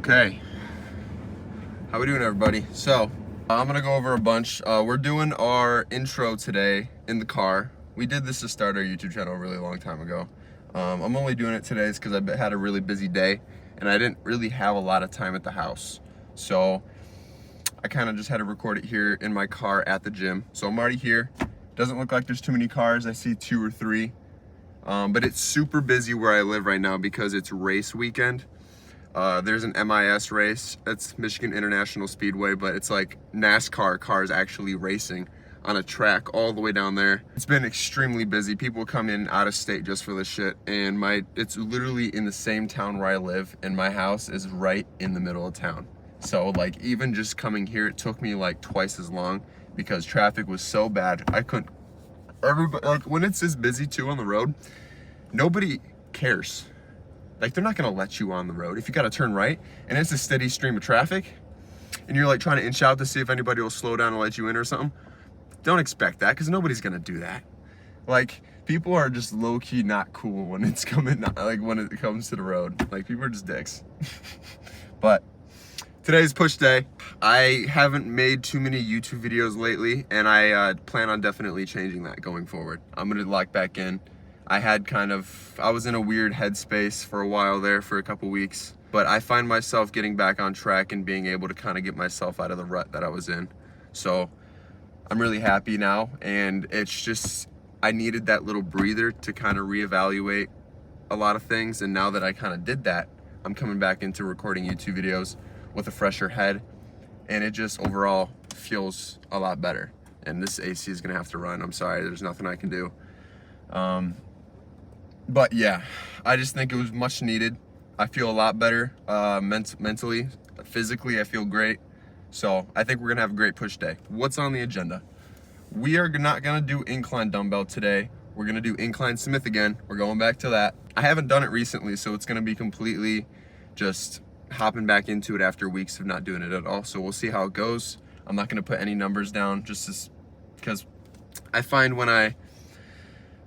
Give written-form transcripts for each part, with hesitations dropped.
Okay, how we doing, everybody? So I'm gonna go over a bunch. We're doing our intro today in the car. We did this to start our YouTube channel a really long time ago. I'm only doing it today because I had a really busy day and I didn't really have a lot of time at the house, so I kind of just had to record it here in my car at the gym. So I'm already here. Doesn't look like there's too many cars. I see 2 or 3, but it's super busy where I live right now because it's race weekend. There's an MIS race. It's Michigan International Speedway, but it's like NASCAR cars actually racing on a track all the way down there. It's been extremely busy. People come in out of state just for this shit, and it's literally in the same town where I live, and my house is right in the middle of town. So like even just coming here, it took me like twice as long because traffic was so bad. I couldn't. Everybody, like when it's this busy too on the road, nobody cares. Like they're not gonna let you on the road if you gotta turn right and it's a steady stream of traffic and you're like trying to inch out to see if anybody will slow down and let you in or something. Don't expect that, because nobody's gonna do that. Like people are just low-key not cool when it's coming, like when it comes to the road. Like people are just dicks. But today's push day. I haven't made too many YouTube videos lately, and I plan on definitely changing that going forward. I'm gonna lock back in. I was in a weird headspace for a while there for a couple weeks, but I find myself getting back on track and being able to kind of get myself out of the rut that I was in. So I'm really happy now, and it's just, I needed that little breather to kind of reevaluate a lot of things, and now that I kind of did that, I'm coming back into recording YouTube videos with a fresher head, and it just overall feels a lot better. And this AC is gonna have to run. I'm sorry, there's nothing I can do. But yeah, I just think it was much needed. I feel a lot better mentally, physically. I feel great. So I think we're gonna have a great push day. What's on the agenda? We are not gonna do incline dumbbell today. We're gonna do incline Smith again. We're going back to that. I haven't done it recently, so it's gonna be completely just hopping back into it after weeks of not doing it at all. So we'll see how it goes. I'm not gonna put any numbers down just because I find when I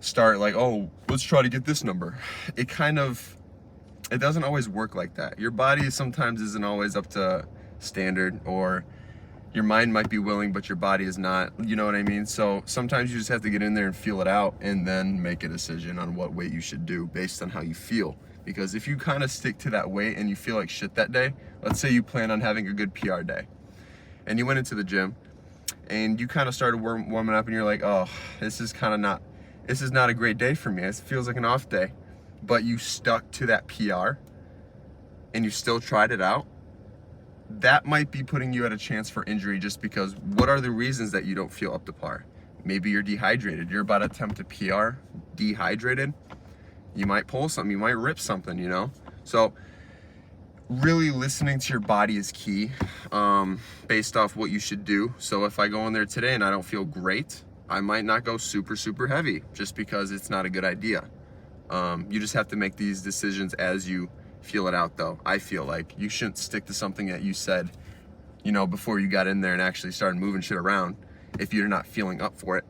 start like, oh, let's try to get this number, it doesn't always work like that. Your body sometimes isn't always up to standard, or your mind might be willing but your body is not, you know what I mean? So sometimes you just have to get in there and feel it out and then make a decision on what weight you should do based on how you feel. Because if you kind of stick to that weight and you feel like shit that day, let's say you plan on having a good PR day and you went into the gym and you kind of started warming up and you're like, oh, this is not a great day for me. It feels like an off day. But you stuck to that PR and you still tried it out. That might be putting you at a chance for injury, just because what are the reasons that you don't feel up to par? Maybe you're dehydrated. You're about to attempt a PR dehydrated. You might pull something, you might rip something, you know? So really listening to your body is key, based off what you should do. So if I go in there today and I don't feel great, I might not go super heavy just because it's not a good idea. You just have to make these decisions as you feel it out, though. I feel like you shouldn't stick to something that you said, you know, before you got in there and actually started moving shit around. If you're not feeling up for it,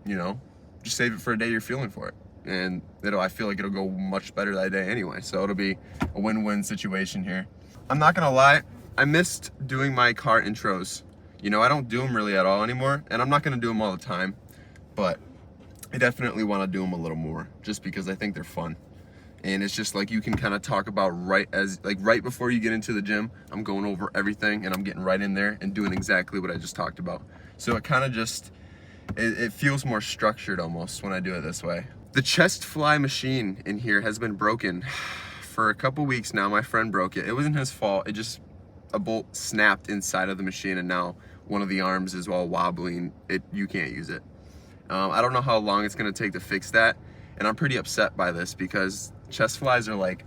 you know, just save it for a day you're feeling for it. And I feel like it'll go much better that day anyway. So it'll be a win-win situation here. I'm not gonna lie, I missed doing my car intros. You know, I don't do them really at all anymore, and I'm not gonna do them all the time, but I definitely wanna do them a little more just because I think they're fun. And it's just like you can kind of talk about right before you get into the gym, I'm going over everything and I'm getting right in there and doing exactly what I just talked about. So it kind of just, it feels more structured almost when I do it this way. The chest fly machine in here has been broken for a couple weeks now. My friend broke it. It wasn't his fault. A bolt snapped inside of the machine, and now one of the arms is all wobbling. You can't use it. I don't know how long it's gonna take to fix that, and I'm pretty upset by this because chest flies are like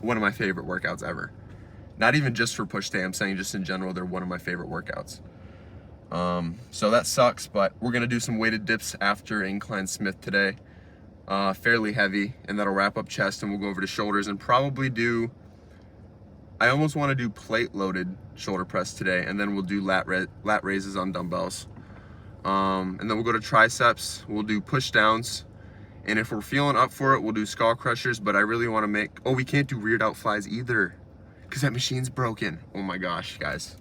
one of my favorite workouts ever. Not even just for push day, I'm saying just in general, they're one of my favorite workouts. So that sucks, but we're gonna do some weighted dips after incline Smith today. Fairly heavy, and that'll wrap up chest, and we'll go over to shoulders and probably I almost want to do plate loaded shoulder press today, and then we'll do lat raises on dumbbells. And then we'll go to triceps, we'll do push downs, and if we're feeling up for it, we'll do skull crushers. But I really want to we can't do rear delt flies either. because that machine's broken. Oh my gosh, guys.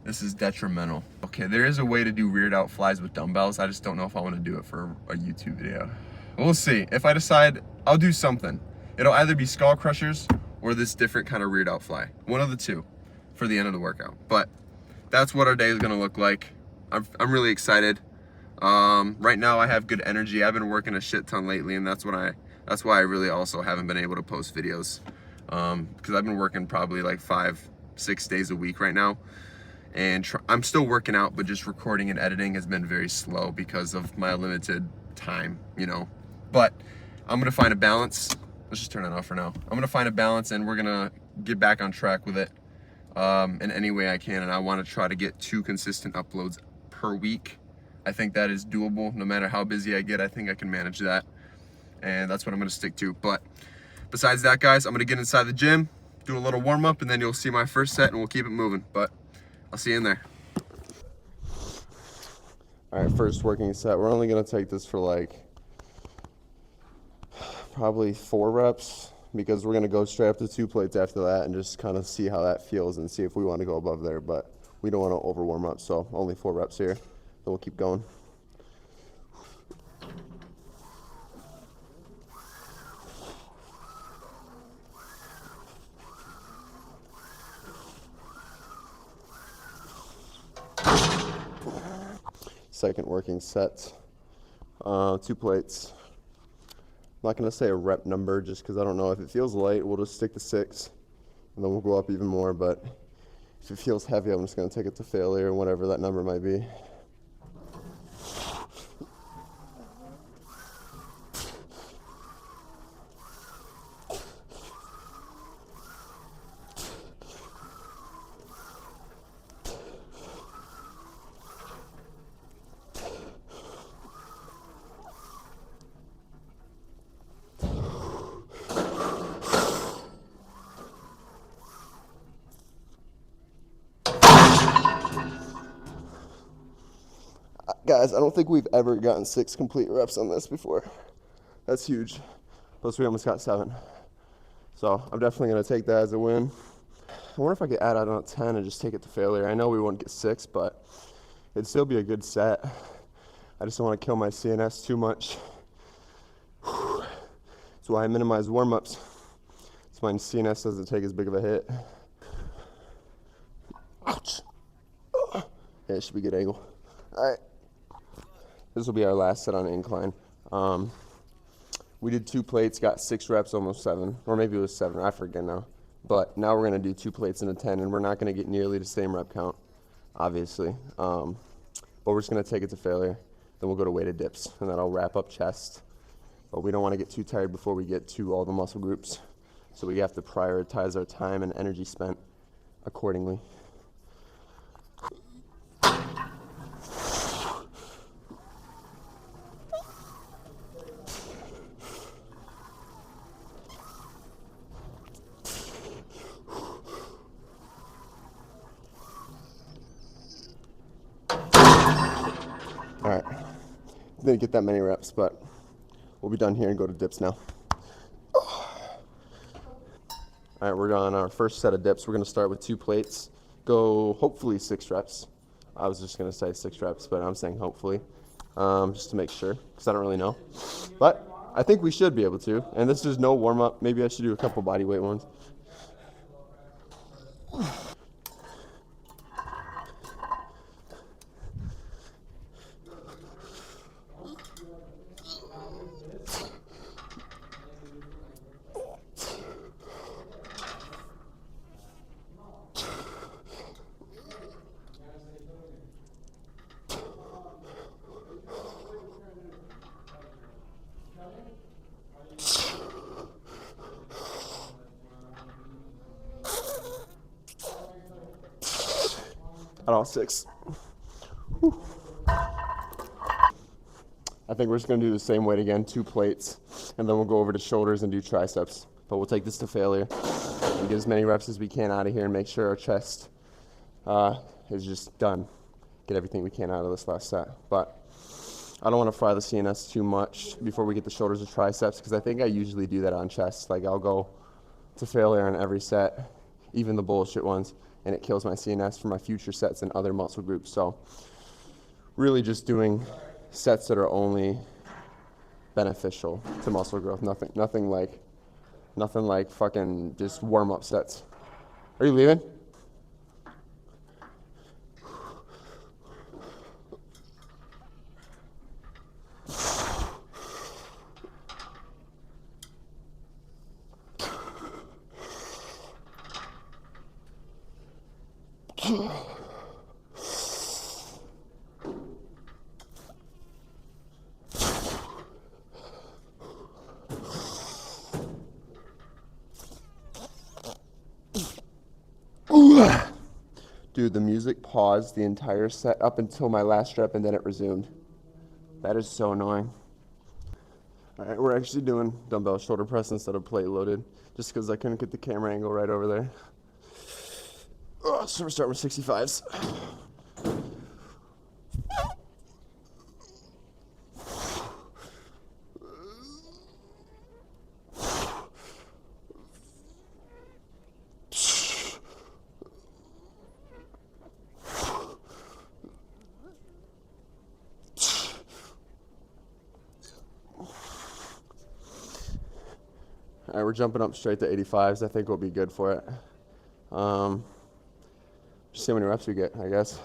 This is detrimental. Okay, there is a way to do reared out flies with dumbbells. I just don't know if I want to do it for a YouTube video. We'll see. If I decide, I'll do something. It'll either be skull crushers or this different kind of reared out fly. One of the two for the end of the workout. But that's what our day is gonna look like. I'm really excited. Right now I have good energy. I've been working a shit ton lately, and that's why I really also haven't been able to post videos. Because I've been working probably like 5-6 days a week right now. And I'm still working out, but just recording and editing has been very slow because of my limited time, you know. But I'm gonna find a balance. Let's just turn it off for now. I'm gonna find a balance, and we're gonna get back on track with it in any way I can. And I wanna try to get 2 consistent uploads per week. I think that is doable. No matter how busy I get, I think I can manage that. And that's what I'm gonna stick to. But besides that, guys, I'm gonna get inside the gym, do a little warm up, and then you'll see my first set, and we'll keep it moving. But I'll see you in there. All right, first working set. We're only gonna take this for like probably 4 reps because we're gonna go straight up to 2 plates after that and just kind of see how that feels and see if we want to go above there. But we don't want to over warm up, so only 4 reps here. Then we'll keep going. Second working set, 2 plates. I'm not gonna say a rep number just because I don't know. If it feels light, we'll just stick to 6, and then we'll go up even more. But if it feels heavy, I'm just gonna take it to failure, whatever that number might be. Guys, I don't think we've ever gotten 6 complete reps on this before. That's huge. Plus we almost got 7. So I'm definitely gonna take that as a win. I wonder if I could add on a 10 and just take it to failure. I know we won't get 6, but it'd still be a good set. I just don't want to kill my CNS too much. That's why I minimize warm-ups. So my CNS doesn't take as big of a hit. Ouch. Yeah, it should be a good angle. All right. This will be our last set on incline. We did 2 plates, got 6 reps, almost 7, or maybe it was 7, I forget now. But now we're gonna do 2 plates and a 10, and we're not gonna get nearly the same rep count, obviously. But we're just gonna take it to failure. Then we'll go to weighted dips, and that'll wrap up chest. But we don't wanna get too tired before we get to all the muscle groups. So we have to prioritize our time and energy spent accordingly. All right, didn't get that many reps, but we'll be done here and go to dips now. All right, we're on our first set of dips. We're gonna start with 2 plates, go hopefully 6 reps. I was just gonna say 6 reps, but I'm saying hopefully, just to make sure, because I don't really know. But I think we should be able to, and this is no warm up. Maybe I should do a couple body weight ones. At all 6. Whew. I think we're just gonna do the same weight again, 2 plates, and then we'll go over to shoulders and do triceps. But we'll take this to failure and get as many reps as we can out of here and make sure our chest is just done. Get everything we can out of this last set. But I don't want to fry the CNS too much before we get the shoulders or triceps, because I think I usually do that on chest. Like I'll go to failure on every set, even the bullshit ones, and it kills my CNS for my future sets and other muscle groups. So really just doing sets that are only beneficial to muscle growth. Nothing like fucking just warm-up sets. Are you leaving? Dude, the music paused the entire set up until my last rep, and then it resumed. That is so annoying. All right, we're actually doing dumbbell shoulder press instead of plate loaded, just because I couldn't get the camera angle right over there. So we're starting with 65s. All right, we're jumping up straight to 85s. I think we'll be good for it. Just see how many reps we get, I guess.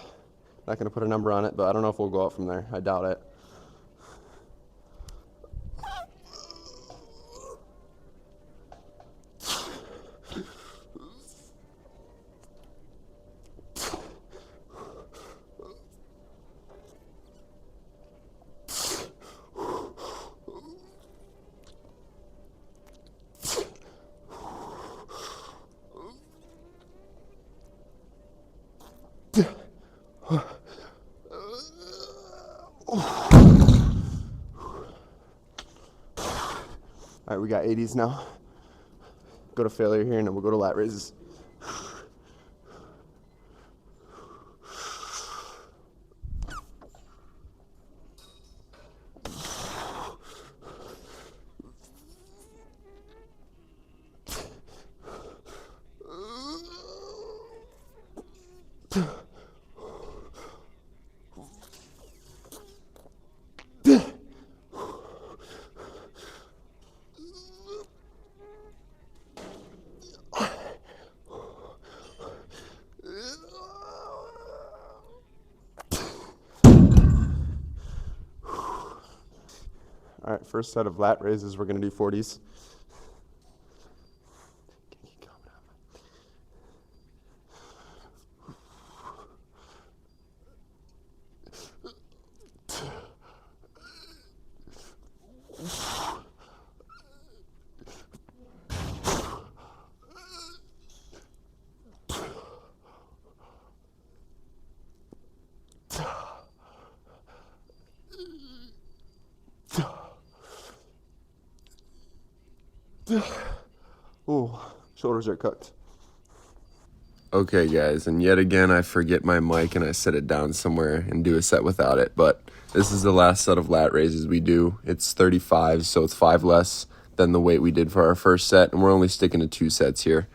Not going to put a number on it, but I don't know if we'll go up from there. I doubt it. All right, we got 80s now. Go to failure here, and then we'll go to lat raises. All right, first set of lat raises, we're going to do 40s. Ooh, shoulders are cooked. Okay, guys, and yet again, I forget my mic and I set it down somewhere and do a set without it. But this is the last set of lat raises we do. It's 35, so it's 5 less than the weight we did for our first set. And we're only sticking to 2 sets here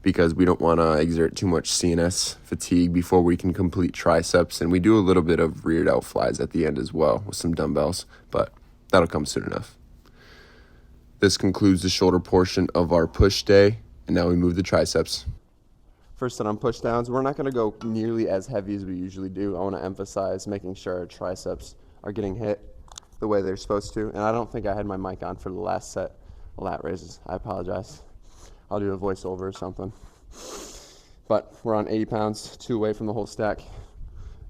because we don't want to exert too much CNS fatigue before we can complete triceps. And we do a little bit of reared out flies at the end as well with some dumbbells, but that'll come soon enough. This concludes the shoulder portion of our push day, and now we move the triceps. First set on push downs. We're not going to go nearly as heavy as we usually do. I want to emphasize making sure our triceps are getting hit the way they're supposed to. And I don't think I had my mic on for the last set of lat raises. I apologize. I'll do a voiceover or something. But we're on 80 pounds, 2 away from the whole stack.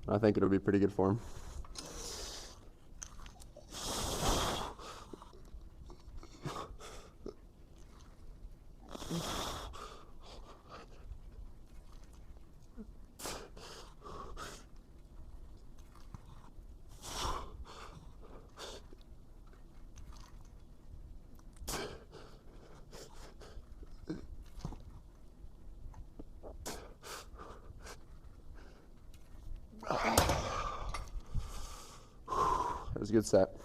I think it'll be pretty good for him. That was a good set.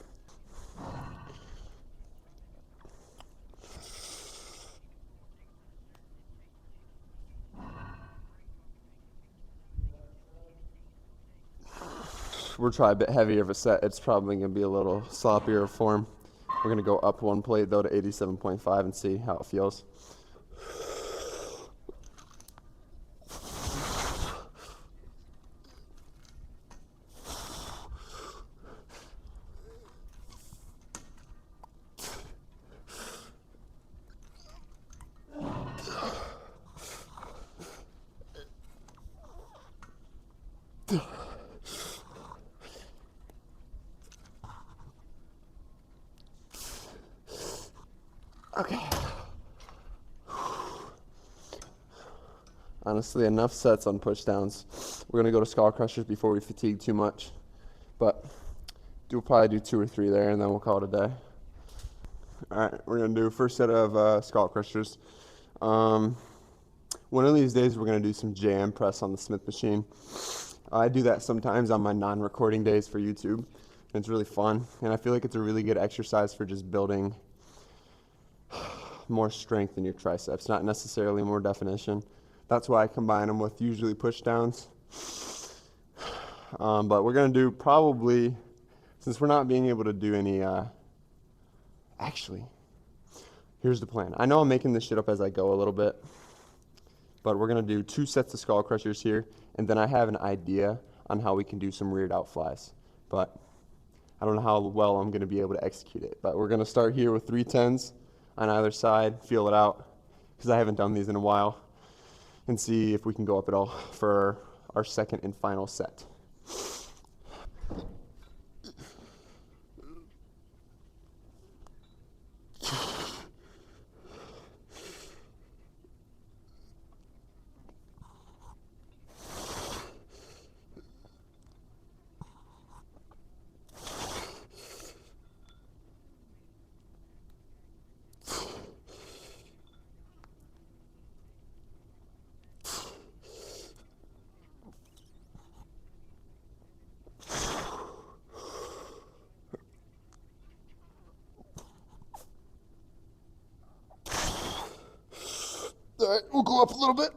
we'll try a bit heavier of a set. It's probably going to be a little sloppier form. We're going to go up one plate though to 87.5 and see how it feels. Okay. Honestly, enough sets on push downs. We're gonna go to skull crushers before we fatigue too much, but we'll probably do 2 or 3 there, and then we'll call it a day. All right, we're gonna do first set of skull crushers. One of these days, we're gonna do some jam press on the Smith machine. I do that sometimes on my non-recording days for YouTube. And it's really fun, and I feel like it's a really good exercise for just building more strength in your triceps, not necessarily more definition. That's why I combine them with usually push downs. But we're gonna do probably, since we're not being able to do any, actually, here's the plan. I know I'm making this shit up as I go a little bit, but we're gonna do 2 sets of skull crushers here, and then I have an idea on how we can do some reared out flies. But I don't know how well I'm gonna be able to execute it. But we're gonna start here with 3 10s on either side, feel it out, because I haven't done these in a while, and see if we can go up at all for our second and final set. All right, we'll go up a little bit.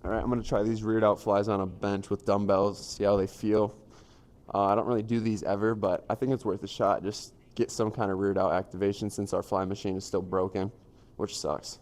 All right, I'm gonna try these reared out flies on a bench with dumbbells, see how they feel. I don't really do these ever, but I think it's worth a shot. Just get some kind of reared out activation since our fly machine is still broken, which sucks.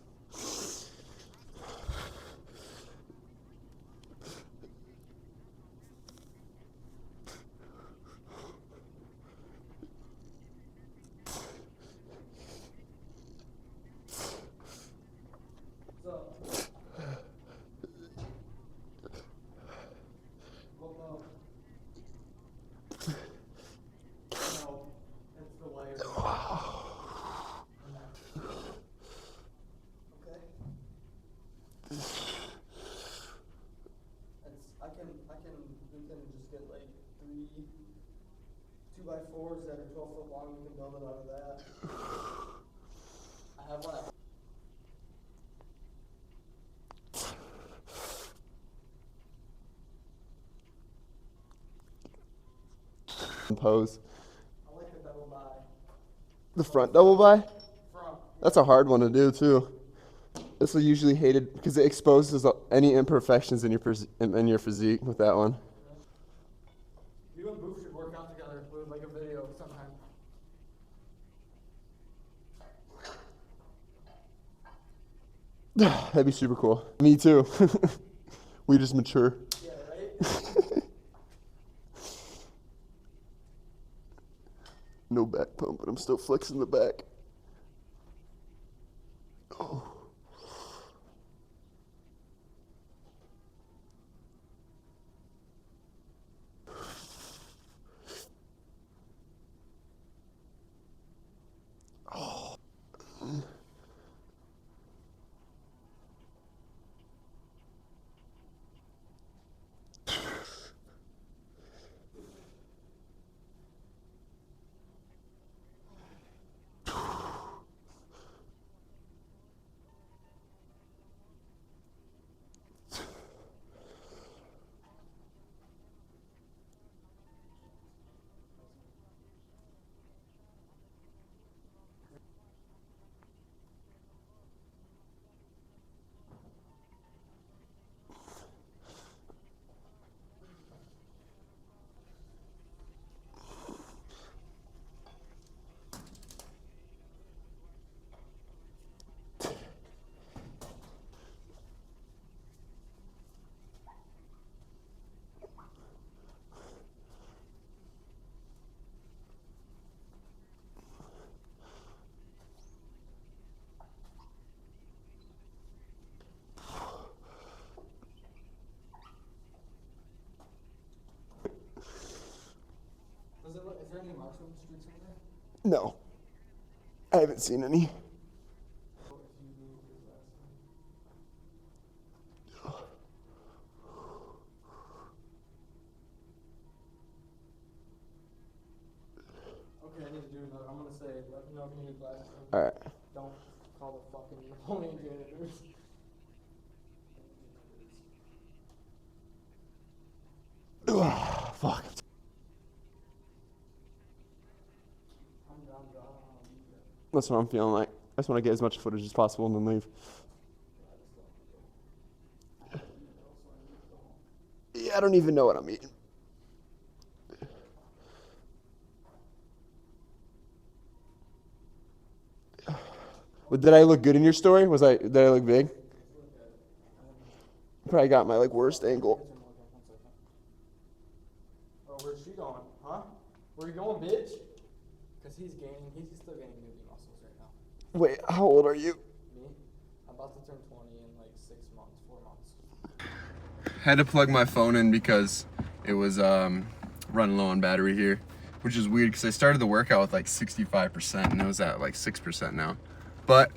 We can just get like 3 2x4s that are 12 foot long. We can build it out of that. I have one. Pose. I like the double by. The front double by? Front. That's a hard one to do too. This is usually hated because it exposes any imperfections in your physique with that one. You and Boof should work out together with like a video sometime. That'd be super cool. Me too. We just mature. Yeah, right? No back pump, but I'm still flexing the back. Oh. Is there any marks on the streets over there? No, I haven't seen any. Okay, I need to do another. I'm gonna say, let me know if you need glasses. All right. Don't call the fucking Napoleon janitors. Fuck. I'm down, I don't want to leave yet. That's what I'm feeling like. I just want to get as much footage as possible and then leave. Yeah, I don't even know what I'm eating. Well, did I look good in your story? Did I look big? Probably got my like worst angle. Oh, where's she going? Huh? Where you going, bitch? Cause he's still gaining newbie muscles right now. Wait, how old are you? Me? I'm about to turn 20 in like 6 months, 4 months. Had to plug my phone in because it was running low on battery here, which is weird because I started the workout with like 65% and it was at like 6% now. But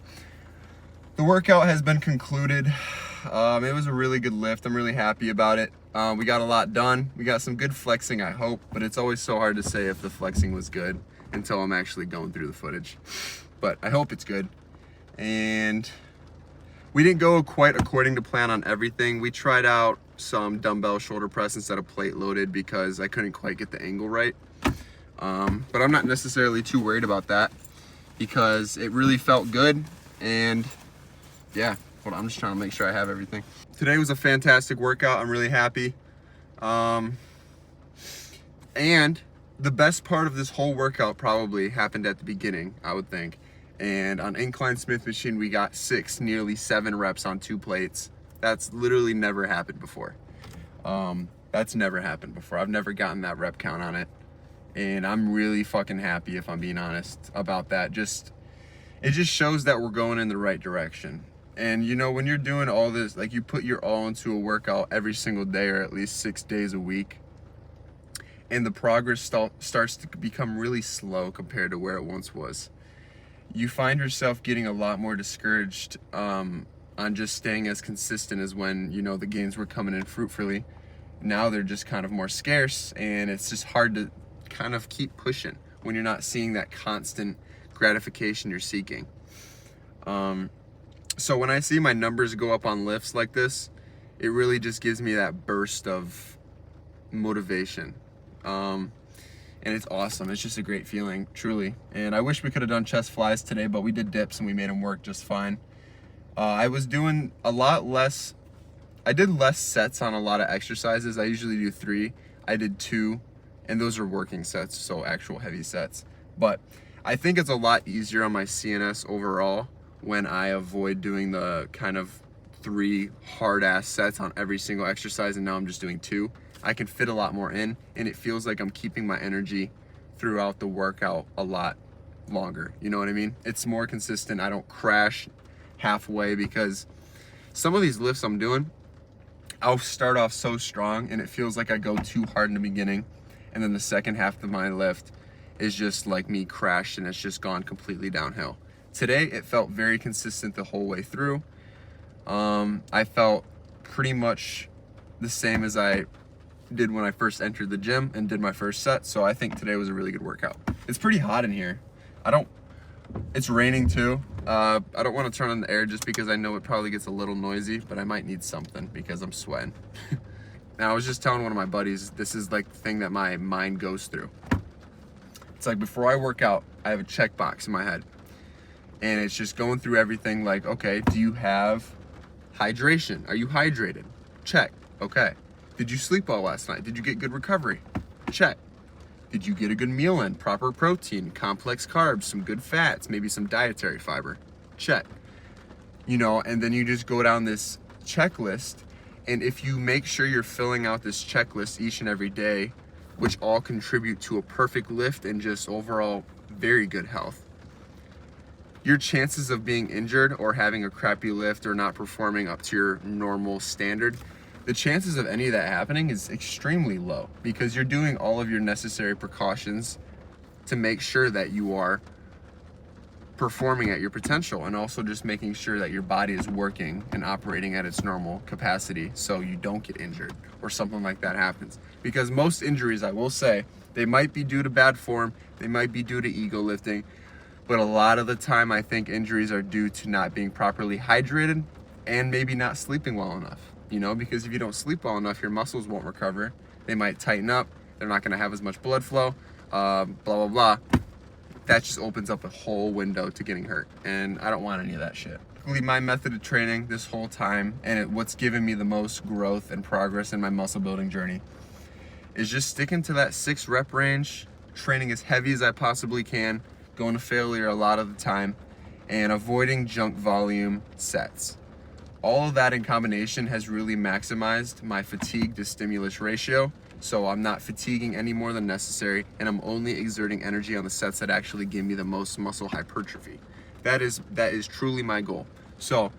the workout has been concluded. It was a really good lift. I'm really happy about it. We got a lot done. We got some good flexing, I hope, but it's always so hard to say if the flexing was good until I'm actually going through the footage. But I hope it's good. And we didn't go quite according to plan on everything. We tried out some dumbbell shoulder press instead of plate loaded because I couldn't quite get the angle right. But I'm not necessarily too worried about that because it really felt good. And yeah, hold on, I'm just trying to make sure I have everything. Today was a fantastic workout. I'm really happy. And the best part of this whole workout probably happened at the beginning, I would think. And on incline Smith machine, we got nearly 7 reps on 2 plates. That's literally never happened before. That's never happened before. I've never gotten that rep count on it. And I'm really fucking happy, if I'm being honest, about that. It just shows that we're going in the right direction. And you know, when you're doing all this, like you put your all into a workout every single day or at least 6 days a week, and the progress starts to become really slow compared to where it once was, you find yourself getting a lot more discouraged on just staying as consistent as when, you know, the gains were coming in fruitfully. Now they're just kind of more scarce, and it's just hard to kind of keep pushing when you're not seeing that constant gratification you're seeking. So when I see my numbers go up on lifts like this, it really just gives me that burst of motivation. And it's awesome. It's just a great feeling, truly. And I wish we could have done chest flies today, but we did dips and we made them work just fine. I was doing a lot less. I did less sets on a lot of exercises. I usually do 3. I did 2, and those are working sets, so actual heavy sets. But I think it's a lot easier on my CNS overall when I avoid doing the kind of 3 hard-ass sets on every single exercise, and now I'm just doing 2. I can fit a lot more in, and it feels like I'm keeping my energy throughout the workout a lot longer. You know what I mean? It's more consistent. I don't crash halfway because some of these lifts I'm doing, I'll start off so strong and it feels like I go too hard in the beginning, and then the second half of my lift is just like me crashed and it's just gone completely downhill. Today, it felt very consistent the whole way through. I felt pretty much the same as I did when I first entered the gym and did my first set, so I think today was a really good workout. It's pretty hot in here. It's raining too. I don't want to turn on the air just because I know it probably gets a little noisy, but I might need something because I'm sweating. Now, I was just telling one of my buddies, this is like the thing that my mind goes through. It's like before I work out, I have a checkbox in my head. And it's just going through everything like, okay, do you have hydration? Are you hydrated? Check. Okay. Did you sleep well last night? Did you get good recovery? Check. Did you get a good meal in? Proper protein, complex carbs, some good fats, maybe some dietary fiber? Check. You know, and then you just go down this checklist, and if you make sure you're filling out this checklist each and every day, which all contribute to a perfect lift and just overall very good health, your chances of being injured or having a crappy lift or not performing up to your normal standard, the chances of any of that happening is extremely low because you're doing all of your necessary precautions to make sure that you are performing at your potential, and also just making sure that your body is working and operating at its normal capacity so you don't get injured or something like that happens. Because most injuries, I will say, they might be due to bad form, they might be due to ego lifting, but a lot of the time I think injuries are due to not being properly hydrated and maybe not sleeping well enough. You know, because if you don't sleep well enough, your muscles won't recover. They might tighten up. They're not going to have as much blood flow, blah, blah, blah. That just opens up a whole window to getting hurt. And I don't want any of that shit. My method of training this whole time, and what's given me the most growth and progress in my muscle building journey, is just sticking to that 6 rep range, training as heavy as I possibly can, going to failure a lot of the time, and avoiding junk volume sets. All of that in combination has really maximized my fatigue to stimulus ratio, so I'm not fatiguing any more than necessary, and I'm only exerting energy on the sets that actually give me the most muscle hypertrophy. That is truly my goal. So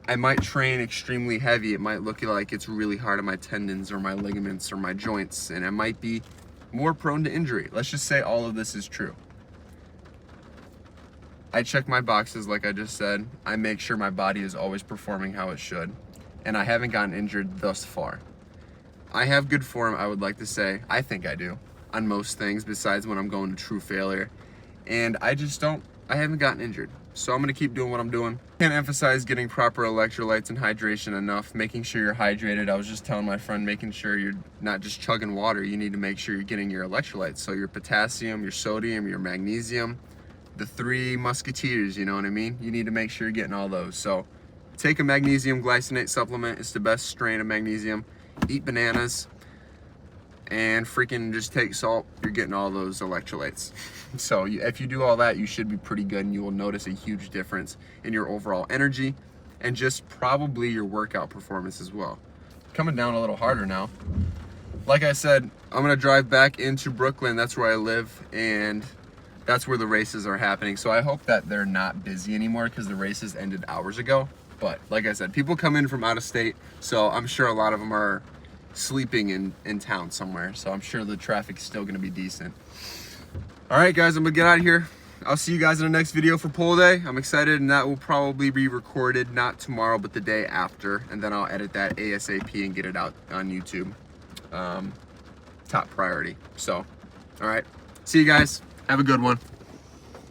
I might train extremely heavy. It might look like it's really hard on my tendons or my ligaments or my joints, and I might be more prone to injury. Let's just say all of this is true. I check my boxes like I just said. I make sure my body is always performing how it should, and I haven't gotten injured thus far. I have good form, I would like to say. I think I do on most things besides when I'm going to true failure, and I haven't gotten injured. So I'm gonna keep doing what I'm doing. Can't emphasize getting proper electrolytes and hydration enough, making sure you're hydrated. I was just telling my friend, making sure you're not just chugging water, you need to make sure you're getting your electrolytes. So your potassium, your sodium, your magnesium, the 3 musketeers, you know what I mean? You need to make sure you're getting all those. So take a magnesium glycinate supplement. It's the best strain of magnesium. Eat bananas and freaking just take salt. You're getting all those electrolytes. So if you do all that, you should be pretty good, and you will notice a huge difference in your overall energy and just probably your workout performance as well. Coming down a little harder now. Like I said, I'm gonna drive back into Brooklyn. That's where I live, and that's where the races are happening. So I hope that they're not busy anymore because the races ended hours ago. But like I said, people come in from out of state, so I'm sure a lot of them are sleeping in town somewhere. So I'm sure the traffic's still gonna be decent. All right, guys, I'm gonna get out of here. I'll see you guys in the next video for pole day. I'm excited, and that will probably be recorded not tomorrow, but the day after. And then I'll edit that ASAP and get it out on YouTube. Top priority. So, all right, see you guys. Have a good one.